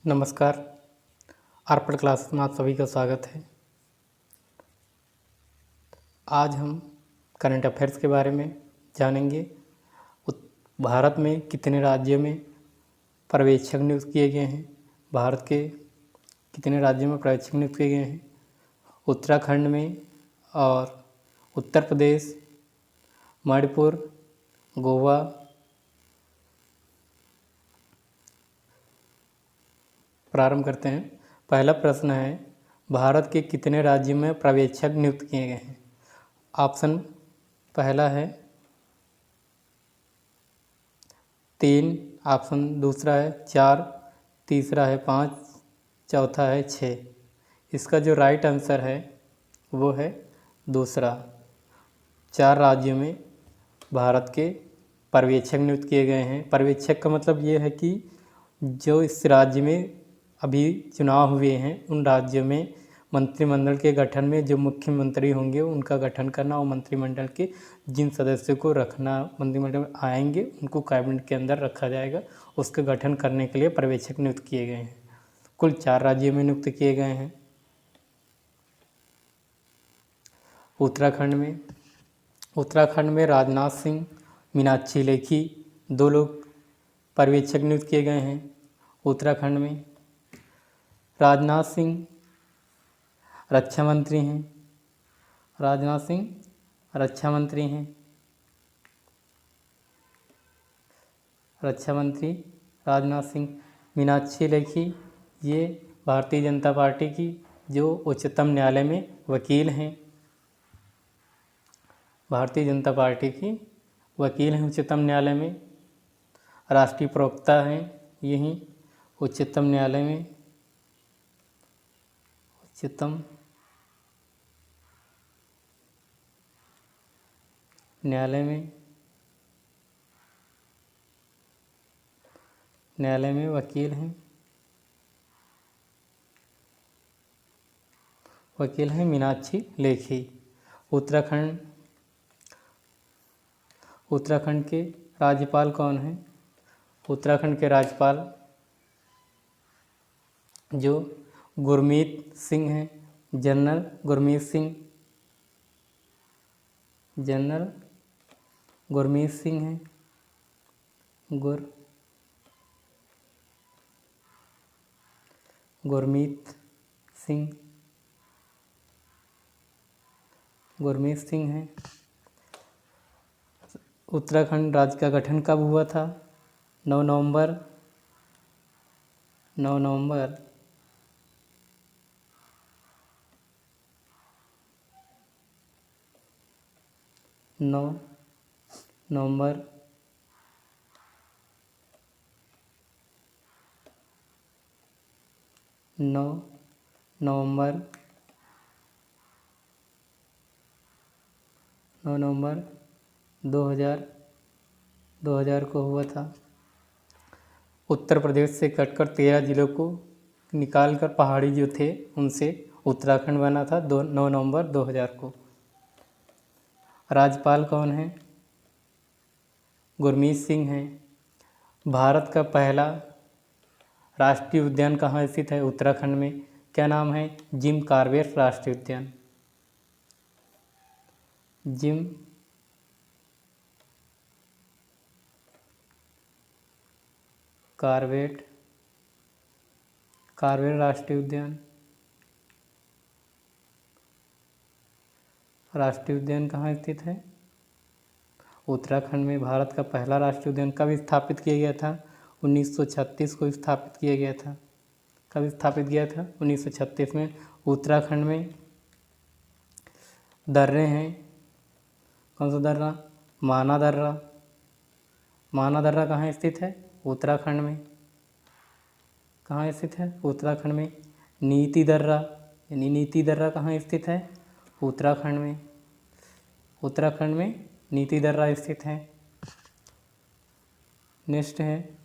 नमस्कार। अर्पण क्लास में आप सभी का स्वागत है। आज हम करंट अफेयर्स के बारे में जानेंगे। भारत में कितने राज्यों में पर्यवेक्षक नियुक्त किए गए हैं? भारत के कितने राज्यों में पर्यवेक्षक नियुक्त किए गए हैं? उत्तराखंड में और उत्तर प्रदेश, मणिपुर, गोवा, प्रारंभ करते हैं। पहला प्रश्न है, भारत के कितने राज्यों में पर्यवेक्षक नियुक्त किए गए हैं? ऑप्शन पहला है 3, ऑप्शन दूसरा है 4, तीसरा है 5, चौथा है 6। इसका जो राइट आंसर है वो है दूसरा। 4 राज्यों में भारत के पर्यवेक्षक नियुक्त किए गए हैं। पर्यवेक्षक का मतलब ये है कि जो इस राज्य में अभी चुनाव हुए हैं उन राज्यों में मंत्रिमंडल के गठन में जो मुख्यमंत्री होंगे उनका गठन करना और मंत्रिमंडल के जिन सदस्यों को रखना मंत्रिमंडल में आएंगे उनको कैबिनेट के अंदर रखा जाएगा। उसका गठन करने के लिए पर्यवेक्षक नियुक्त किए गए हैं। कुल 4 राज्यों में नियुक्त किए गए हैं। उत्तराखंड में राजनाथ सिंह, मीनाक्षी लेखी 2 लोग पर्यवेक्षक नियुक्त किए गए हैं। उत्तराखंड में राजनाथ सिंह रक्षा मंत्री हैं। राजनाथ सिंह रक्षा मंत्री हैं। रक्षा मंत्री राजनाथ सिंह। मीनाक्षी लेखी ये भारतीय जनता पार्टी की जो उच्चतम न्यायालय में वकील हैं। भारतीय जनता पार्टी की वकील हैं उच्चतम न्यायालय में। राष्ट्रीय प्रवक्ता हैं यही उच्चतम न्यायालय में। उच्चतम न्यायालय में वकील हैं मीनाक्षी लेखी। उत्तराखंड के राज्यपाल कौन हैं? उत्तराखंड के राज्यपाल जो गुरमीत सिंह हैं, जनरल गुरमीत सिंह हैं। गुरमीत सिंह हैं। उत्तराखंड राज्य का गठन कब हुआ था? 9 नवंबर 9 नवंबर 2000 को हुआ था। उत्तर प्रदेश से कटकर 13 जिलों को निकालकर पहाड़ी जो थे उनसे उत्तराखंड बना था 9 नवंबर 2000 को। राज्यपाल कौन है? गुरमीत सिंह हैं। भारत का पहला राष्ट्रीय उद्यान कहाँ स्थित है? उत्तराखंड में। क्या नाम है? जिम कॉर्बेट राष्ट्रीय उद्यान। जिम कॉर्बेट राष्ट्रीय उद्यान कहाँ स्थित है? उत्तराखंड में। भारत का पहला राष्ट्रीय उद्यान कब स्थापित किया गया था? 1936 को स्थापित किया गया था। कब स्थापित किया था? 1936 में। उत्तराखंड में दर्रे हैं। कौन सा दर्रा? माना दर्रा कहाँ स्थित है? उत्तराखंड में। कहाँ स्थित है? उत्तराखंड में। नीति दर्रा कहाँ स्थित है? उत्तराखंड में नीति दर्रा स्थित है। नेक्स्ट है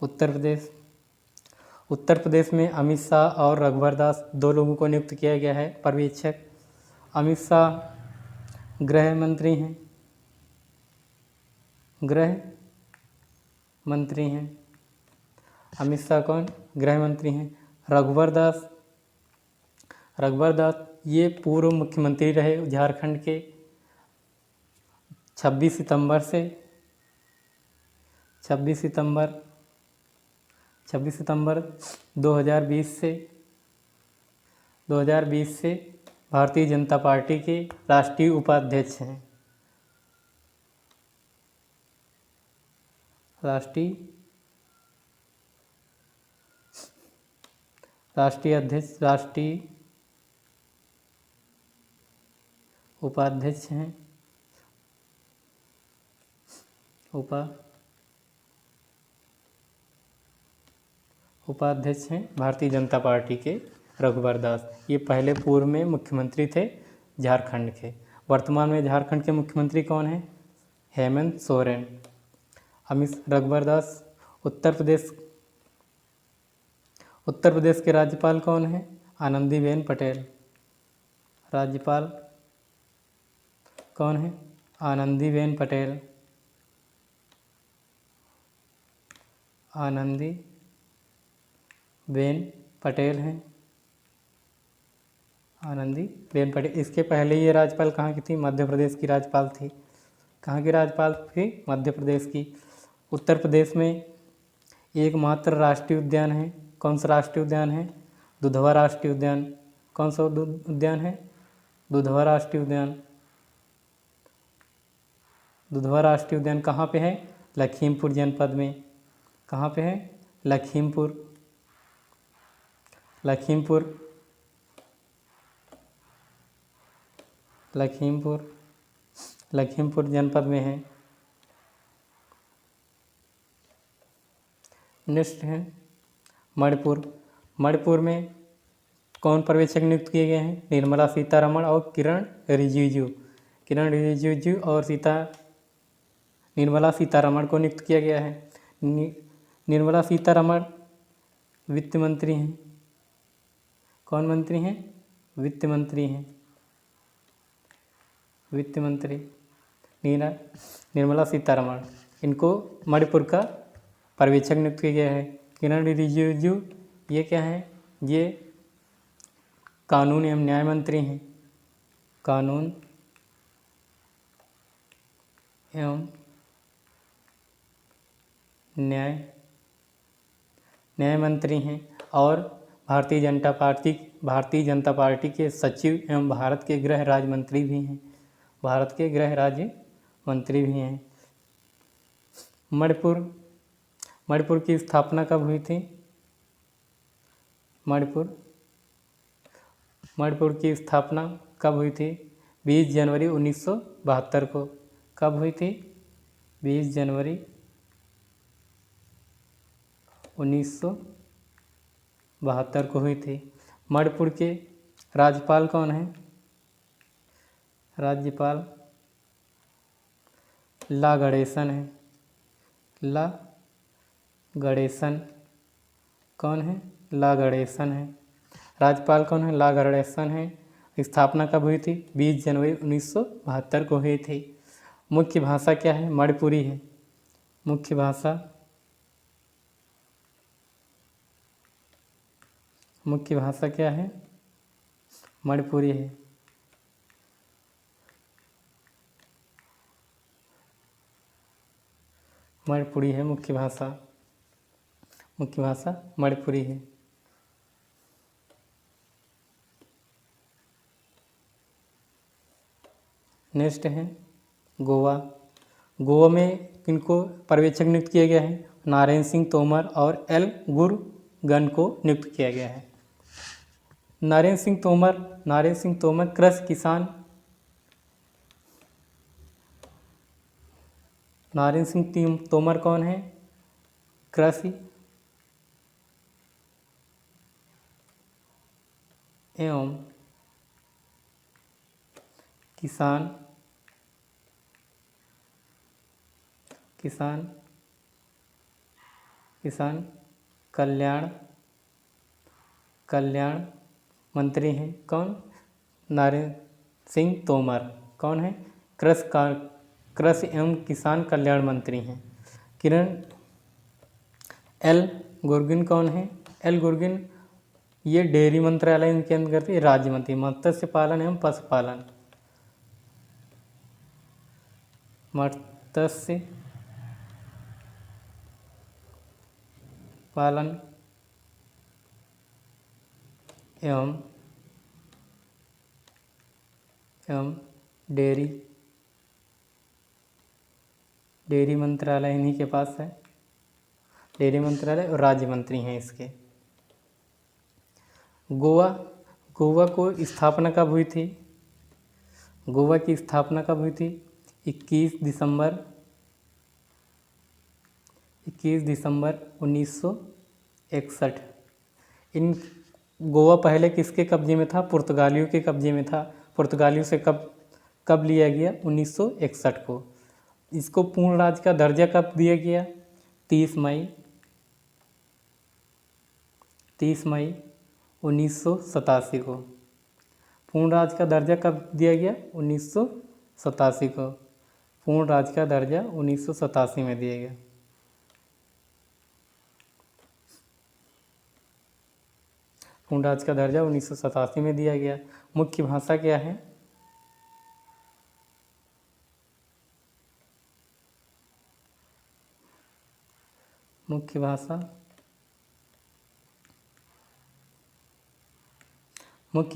उत्तर प्रदेश में अमित शाह और रघुवर दास 2 लोगों को नियुक्त किया गया है पर्यवेक्षक। अमित शाह गृह मंत्री हैं। मंत्री हैं। अमित शाह कौन? गृह मंत्री हैं। रघुवर दास ये पूर्व मुख्यमंत्री रहे झारखंड के। 26 सितंबर 2020 से भारतीय जनता पार्टी के राष्ट्रीय उपाध्यक्ष हैं। राष्ट्रीय उपाध्यक्ष हैं। उपाध्यक्ष हैं भारतीय जनता पार्टी के रघुवर दास। ये पहले पूर्व में मुख्यमंत्री थे झारखंड के। वर्तमान में झारखंड के मुख्यमंत्री कौन हैं? हेमंत सोरेन। रघुवर दास। उत्तर प्रदेश के राज्यपाल कौन हैं? आनंदीबेन पटेल। राज्यपाल कौन है? आनंदीबेन पटेल। हैं। आनंदीबेन पटेल। इसके पहले ये राज्यपाल कहाँ की थी? मध्य प्रदेश की राज्यपाल थी। कहाँ की राज्यपाल थी? मध्य प्रदेश की। उत्तर प्रदेश में एकमात्र राष्ट्रीय उद्यान है। कौन सा राष्ट्रीय उद्यान है? दुधवा राष्ट्रीय उद्यान। कौन सा उद्यान है? दुधवा राष्ट्रीय उद्यान। दुधवा राष्ट्रीय उद्यान कहाँ पे है? लखीमपुर जनपद में। कहाँ पे है? लखीमपुर जनपद में है। नेक्स्ट है मणिपुर में कौन पर्यवेक्षक नियुक्त किए गए हैं? निर्मला सीतारमण और किरण रिजिजू और निर्मला सीतारमण को नियुक्त किया गया है। निर्मला सीतारमण वित्त मंत्री हैं। कौन मंत्री हैं? वित्त मंत्री हैं। निर्मला सीतारमण। इनको मणिपुर का पर्यवेक्षक नियुक्त किया गया है। किरण रिजिजू ये क्या है? ये कानून एवं न्याय मंत्री हैं। कानून एवं न्याय मंत्री हैं और भारतीय जनता पार्टी के सचिव एवं भारत के गृह राज्य मंत्री भी हैं। मणिपुर की स्थापना कब हुई थी? मणिपुर की स्थापना कब हुई थी? 20 जनवरी 1972 को। कब हुई थी? 20 जनवरी 1972 को हुई थी। मणिपुर के राज्यपाल कौन हैं? राज्यपाल ला गणेशन है। कौन है? ला गणेशन है। राज्यपाल कौन है? ला गणेशन है। स्थापना कब हुई थी? 20 जनवरी 1972 को हुई थी। मुख्य भाषा क्या है? मणिपुरी है। मुख्य भाषा क्या है? मणिपुरी है। मणिपुरी है मुख्य भाषा मणिपुरी है। नेक्स्ट है गोवा में किनको पर्यवेक्षक नियुक्त किया गया है? नारायण सिंह तोमर और एल गुरगन को नियुक्त किया गया है। नारायण सिंह तोमर कृषि किसान। नारायण सिंह तोमर कौन है? कृषि एवं किसान कल्याण मंत्री हैं। कौन? नारायण सिंह तोमर। कौन है? कृषि एवं किसान कल्याण मंत्री हैं। एल गुरगिन कौन है? एल गुरगिन ये डेयरी मंत्रालय इनके अंदर करती है, राज्य मंत्री मत्स्य पालन एवं पशुपालन, मत्स्य पालन एवं डेयरी मंत्रालय इन्हीं के पास है। डेयरी मंत्रालय और राज्य मंत्री हैं इसके। गोवा को स्थापना कब हुई थी? गोवा की स्थापना कब हुई थी? 21 दिसंबर 1961। गोवा पहले किसके कब्जे में था? पुर्तगालियों के कब्जे में था। पुर्तगालियों से कब लिया गया? 1961 को। इसको पूर्ण राज्य का दर्जा कब दिया गया? 30 मई 1987 को। पूर्ण राज्य का दर्जा कब दिया गया? 1987 को। पूर्ण राज्य का दर्जा 1987 में दिया गया। पूर्ण राज्य का दर्जा 1987 में दिया गया। मुख्य भाषा क्या है? मुख्य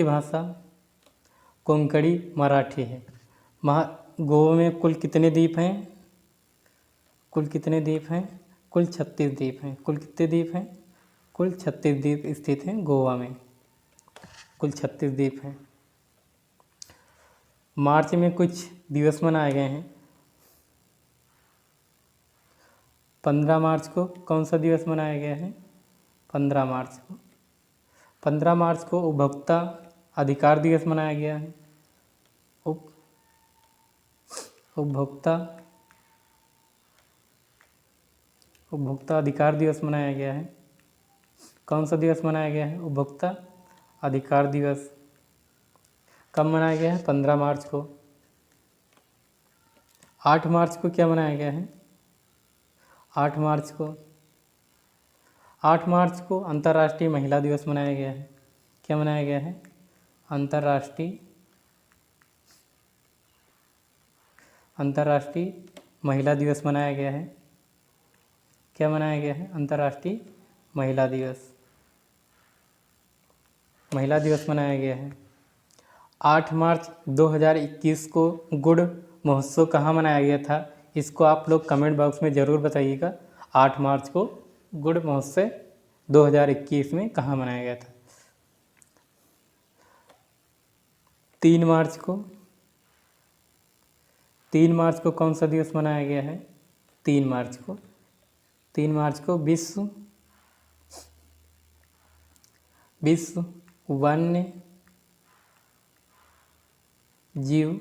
भाषा कोंकणी मराठी है। गोवा में कुल कितने द्वीप हैं? कुल 36 द्वीप हैं। कुल कितने द्वीप हैं? कुल 36 द्वीप स्थित हैं गोवा में। कुल 36 द्वीप हैं। मार्च में कुछ दिवस मनाए गए हैं। 15 मार्च को कौन सा दिवस मनाया गया है? 15 मार्च को उपभोक्ता अधिकार दिवस मनाया गया है। उपभोक्ता अधिकार दिवस मनाया गया है। कौन सा दिवस मनाया गया है? उपभोक्ता अधिकार दिवस। कब मनाया गया है? 15 मार्च को। 8 मार्च को क्या मनाया गया है? 8 मार्च को अंतर्राष्ट्रीय महिला दिवस मनाया गया है। क्या मनाया गया है? अंतर्राष्ट्रीय महिला दिवस मनाया गया है। क्या मनाया गया है? अंतर्राष्ट्रीय महिला दिवस मनाया गया है। 8 मार्च 2021 को गुड़ महोत्सव कहाँ मनाया गया था? इसको आप लोग कमेंट बॉक्स में ज़रूर बताइएगा। 8 मार्च को गुड़ महोत्सव 2021 में कहाँ मनाया गया था? 3 मार्च को कौन सा दिवस मनाया गया है? 3 मार्च को विश्व वन्य जीव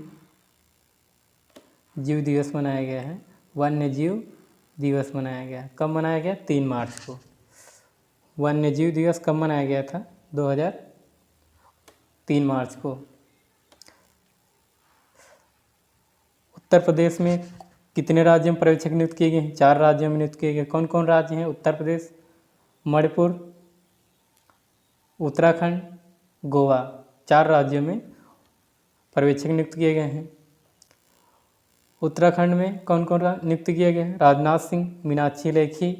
दिवस मनाया गया है। वन्य जीव दिवस मनाया गया। कब मनाया गया? 3 मार्च को। वन्य जीव दिवस कब मनाया गया था? 3 मार्च को। उत्तर प्रदेश में कितने राज्यों में पर्यवेक्षक नियुक्त किए गए हैं? 4 राज्यों में नियुक्त किए गए। कौन कौन राज्य हैं? उत्तर प्रदेश, मणिपुर, उत्तराखंड, गोवा। 4 राज्यों में पर्यवेक्षक नियुक्त किए गए हैं। उत्तराखंड में कौन कौन नियुक्त किए गए हैं? राजनाथ सिंह, मीनाक्षी लेखी।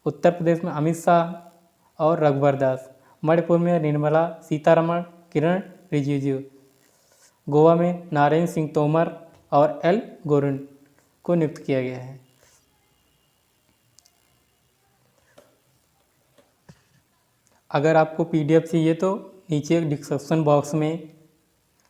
उत्तर प्रदेश में अमित शाह और रघुवर दास। मणिपुर में निर्मला सीतारमण, किरण रिजिजू। गोवा में नरेंद्र सिंह तोमर और एल गोरुन को नियुक्त किया गया है। अगर आपको PDF चाहिए तो नीचे डिस्क्रिप्शन बॉक्स में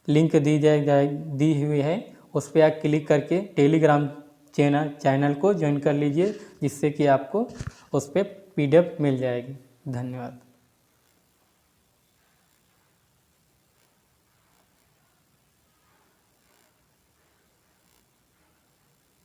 लिंक दी हुई है, उस पर आप क्लिक करके टेलीग्राम चैनल को ज्वाइन कर लीजिए, जिससे कि आपको उस पर PDF मिल जाएगी। धन्यवाद।